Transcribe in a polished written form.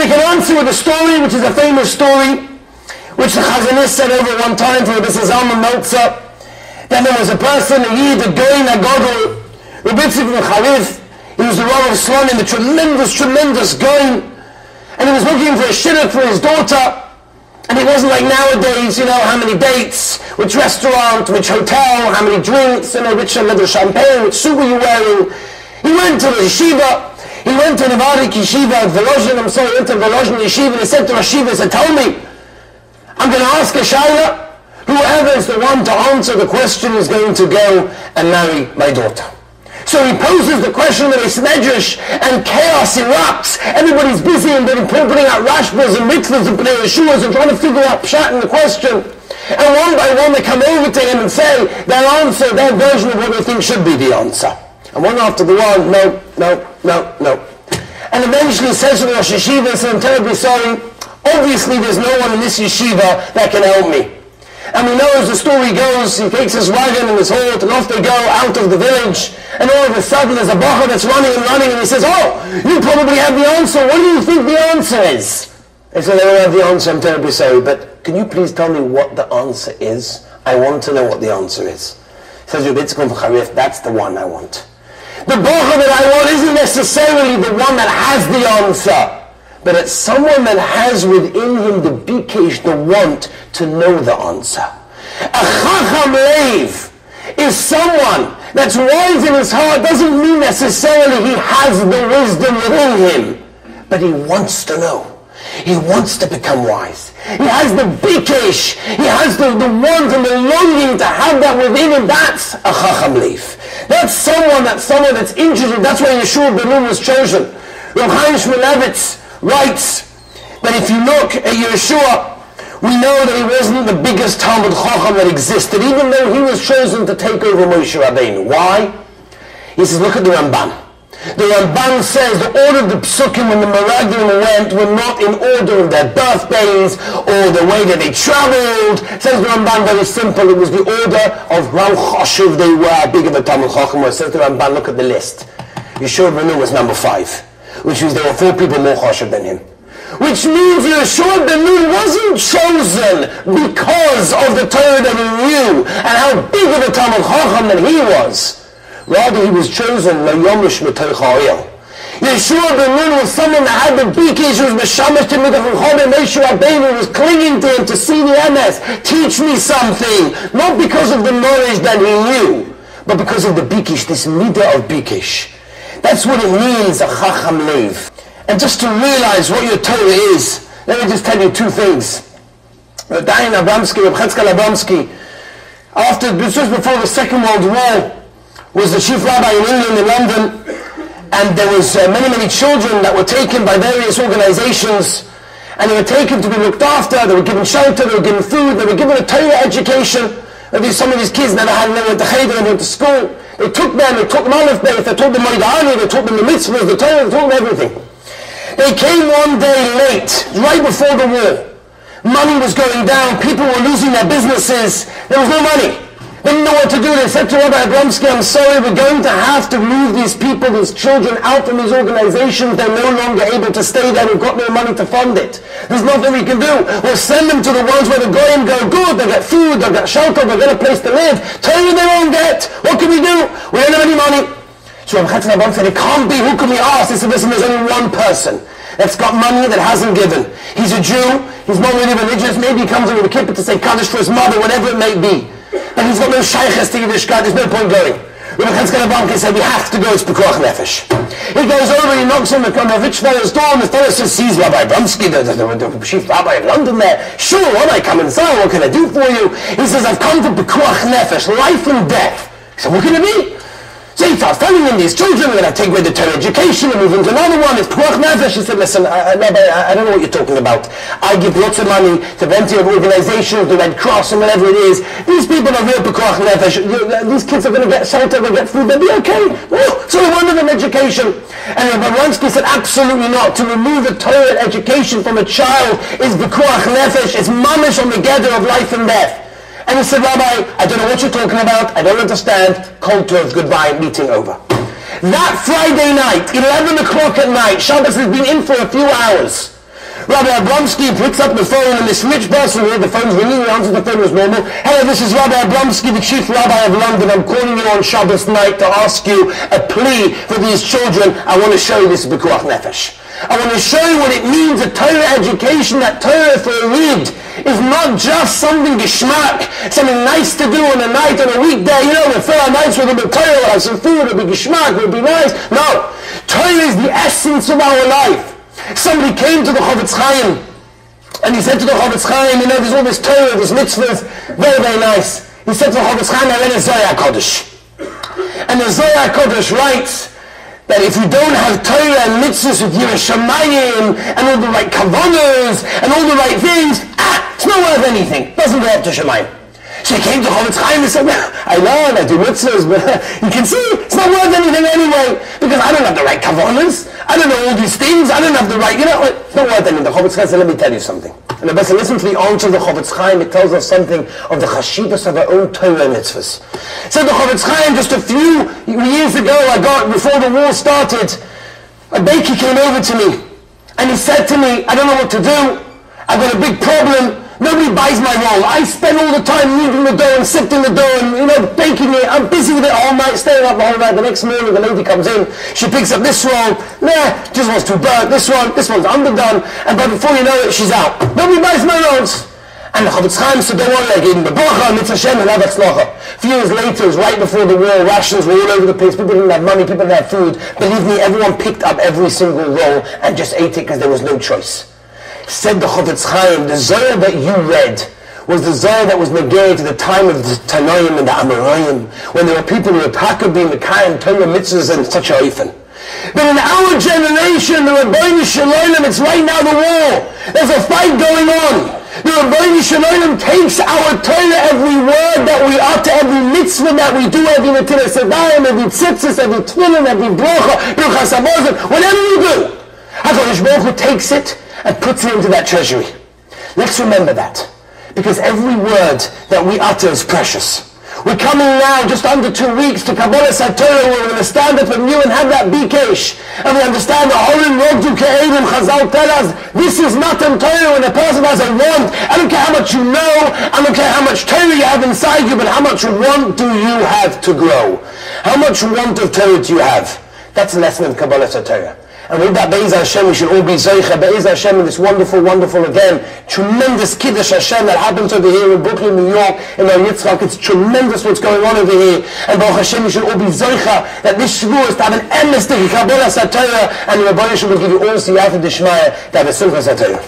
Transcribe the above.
we can answer with a story, which is a famous story, which the Chazanist said over one time for Rabbi Zalman Meltzer, that there was a person, a Yid, a Goyin, a Godel, Rabbi Yisrael Charif. He was the Rav of Slonim, the tremendous Goyin, and he was looking for a shidduch for his daughter, and it wasn't like nowadays, how many dates, which restaurant, which hotel, how many drinks, which leather champagne, which suit were you wearing. He went to the yeshiva. He went to Nevada Yeshiva, went to Volozhin Yeshiva, and he said to Rosh Yeshiva, he said, tell me, I'm going to ask a shayla. Whoever is the one to answer the question is going to go and marry my daughter. So he poses the question that is medrash, and chaos erupts. Everybody's busy and they're putting out rashbas and mitzvahs and pnei yeshuas and trying to figure out pshat in the question. And one by one they come over to him and say their answer, their version of what they think should be the answer. And one after the one, no. And eventually he says to the Rosh Yeshiva, so I'm terribly sorry, obviously there's no one in this yeshiva that can help me. And we know as the story goes, he takes his wagon and his horse and off they go out of the village, and all of a sudden there's a bacha that's running, and he says, oh, you probably have the answer, what do you think the answer is? They said, I don't have the answer, I'm terribly sorry, but can you please tell me what the answer is? I want to know what the answer is. He says, that's the one I want. The bacha that I want isn't necessarily the one that has the answer, but it's someone that has within him the bikesh, the want to know the answer. A chacham leiv is someone that's wise in his heart. Doesn't mean necessarily he has the wisdom within him, but he wants to know. He wants to become wise. He has the bikesh. He has the want and the longing to have that within him. That's a chacham leiv. That's someone that's interested. That's why Yeshua ben Nun was chosen. Rav Chaim Shmulevitz writes that if you look at Yeshua, we know that he wasn't the biggest talmid chacham that existed, even though he was chosen to take over Moshe Rabbeinu. Why? He says, look at the Ramban. The Ramban says the order of the psukim when the Meraglim went were not in order of their birthdays or the way that they traveled. Says the Ramban, very simple, it was the order of how chashuv they were, how big of a talmid chacham was. Says the Ramban, look at the list. Yeshua ben Nun was number 5, which means there were 4 people more chashuv than him. Which means Yeshua ben Nun wasn't chosen because of the Torah that he knew and how big of a talmid chacham that he was. Rather, he was chosen layomish metoich ha'oil. Yeshua ben Nun was someone that had the bikesh, who was meshamish to mitach v'chobem. Moshe Rabbeinu was clinging to him to see the emes. Teach me something, not because of the knowledge that he knew, but because of the bikesh, this midah of bikesh. That's what it means, a chacham leiv. And just to realize what your Torah is, let me just tell you 2 things. Reb Chaim Abramsky, just before the Second World War, was the chief rabbi in England, in London, and there was many children that were taken by various organizations, and they were taken to be looked after, they were given shelter, they were given food, they were given a Torah education. Some of these kids never went to cheder, never went to school. They took them Aleph Beis, they taught them Moedani, they taught them the mitzvahs, the Torah, they taught them everything. They came one day late, right before the war. Money was going down, people were losing their businesses, there was no money. They didn't know what to do. They said to Rabbi Abramsky, I'm sorry, we're going to have to move these people, these children out from these organizations. They're no longer able to stay there. We've got no money to fund it. There's nothing we can do. We'll send them to the ones where the goyim go good. They'll get food, they'll get shelter, they'll get a place to live. Torah they won't get. What can we do? We don't have any money. So Rabbi Chaim said, it can't be. Who can we ask? He said, listen, there's only one person that's got money that hasn't given. He's a Jew. He's not really religious. Maybe he comes in with a kippah to say Kaddish for his mother, whatever it may be. And he's got no shaykhs to Yiddishkeit, there's no point going. Rabbi Chaim said, we have to go, it's Pekuach Nefesh. He goes over, he knocks on the rich fellow's door, and the fellow says, sees Rabbi Abramsky, the chief rabbi of London there. Sure, when I come inside, what can I do for you? He says, I've come for Pekuach Nefesh, life and death. He said, what can it be? So he starts telling him, these children are going to take away the Torah education and move into another one. It's Pekuach Nefesh. He said, listen, Rabbi, I don't know what you're talking about. I give lots of money to plenty of organizations, the Red Cross and whatever it is. These people are real Pekuach Nefesh. These kids are going to get shelter, they'll get food, they'll be okay. Oh, so they want them education. And Rabbi Wiesenfeld said, absolutely not. To remove the Torah education from a child is Pekuach Nefesh. It's mamish on the gather of life and death. And he said, Rabbi, I don't know what you're talking about, I don't understand, cold turf, goodbye, meeting over. That Friday night, 11 o'clock at night, Shabbos has been in for a few hours. Rabbi Abramsky picks up the phone, and this rich person here, the phone's ringing, he answers the phone as normal. Hello, this is Rabbi Abramsky, the chief rabbi of London. I'm calling you on Shabbos night to ask you a plea for these children. I want to show you this B'kuach Nefesh. I want to show you what it means, a Torah education, that Torah for a read is not just something geschmack, something nice to do on a night, on a weekday. You know, we'll fill our nights with a bit of Torah, we'll have some food, it'll be geschmack, it'll be nice. No, Torah is the essence of our life. Somebody came to the Chofetz Chaim, and he said to the Chofetz Chaim, you know, there's all this Torah, this mitzvahs, very, very nice. He said to the Chofetz Chaim, I read a Zohar Kodesh. And the Zohar Kodesh writes that if you don't have Torah and mitzvahs with Yiras Shamayim and all the right kavanos and all the right things, it's not worth anything. It doesn't go up to Shamayim. So he came to Chofetz Chaim and said, I learn, I do mitzvahs, but you can see it's not worth anything anyway, because I don't have the right kavanos, I don't know all these things, I don't have the right, you know, it's not worth anything. The Chofetz Chaim said, let me tell you something. And the best listen to the answer of the Chofetz Chaim. It tells us something of the chashivas of our own Torah mitzvahs. So the Chofetz Chaim, just a few years ago, before the war started, a baker came over to me, and he said to me, I don't know what to do, I've got a big problem, nobody buys my roll. I spend all the time kneading the dough and sifting the dough and, you know, baking it. I'm busy with it all night, staying up the whole night. The next morning, the lady comes in, she picks up this roll. Just one's too burnt. This one's underdone. And but before you know it, she's out. Nobody buys my rolls. And the Chofetz Chaim said, don't worry, I gave him the bracha, mitzvah Hashem, and have tzlacha. A few years later, it was right before the war, rations were all over the place, people didn't have money, people didn't have food. Believe me, everyone picked up every single roll and just ate it because there was no choice. Said the Chofetz Chaim, the Zohar that you read was the Zohar that was negated at the time of the Tanoim and the Amoraim, when there were people who were Takabim, the Kaim, Torah mitzvahs, and such a oifen. But in our generation, the Rabbeinu Shalom, it's right now the war. There's a fight going on. The Rabbeinu Shalom takes our Torah, every word that we utter, every mitzvah that we do, every Netilas Yadayim, every tzitzis, every tefillin, every bracha, Birchas Hamazon, whatever you do, HaKadosh Baruch Hu takes it and puts it into that treasury. Let's remember that, because every word that we utter is precious. We're coming now, just under 2 weeks, to Kabbalah Torah. We're going to stand up anew and have that bikesh. And we understand the Horim Rodju Ke'edim Chazal tell us, this is Matan Torah. When a person has a want, I don't care how much you know, I don't care how much Torah you have inside you, but how much want do you have to grow? How much want of Torah do you have? That's the lesson of Kabbalah Torah. And with that, Be'ez Hashem, we should all be Zoicha, Be'ez Hashem, in this wonderful, wonderful, again, tremendous Kiddush Hashem that happens over here in Brooklyn, New York, in our Yitzchak. It's tremendous what's going on over here. And Baruch Hashem, we should all be Zoicha, that this Shavuos, to have an emes to Kabbalah Torah, and the Rebbeinu will give you all Siyata Dishmaya, to have a Simchas Torah.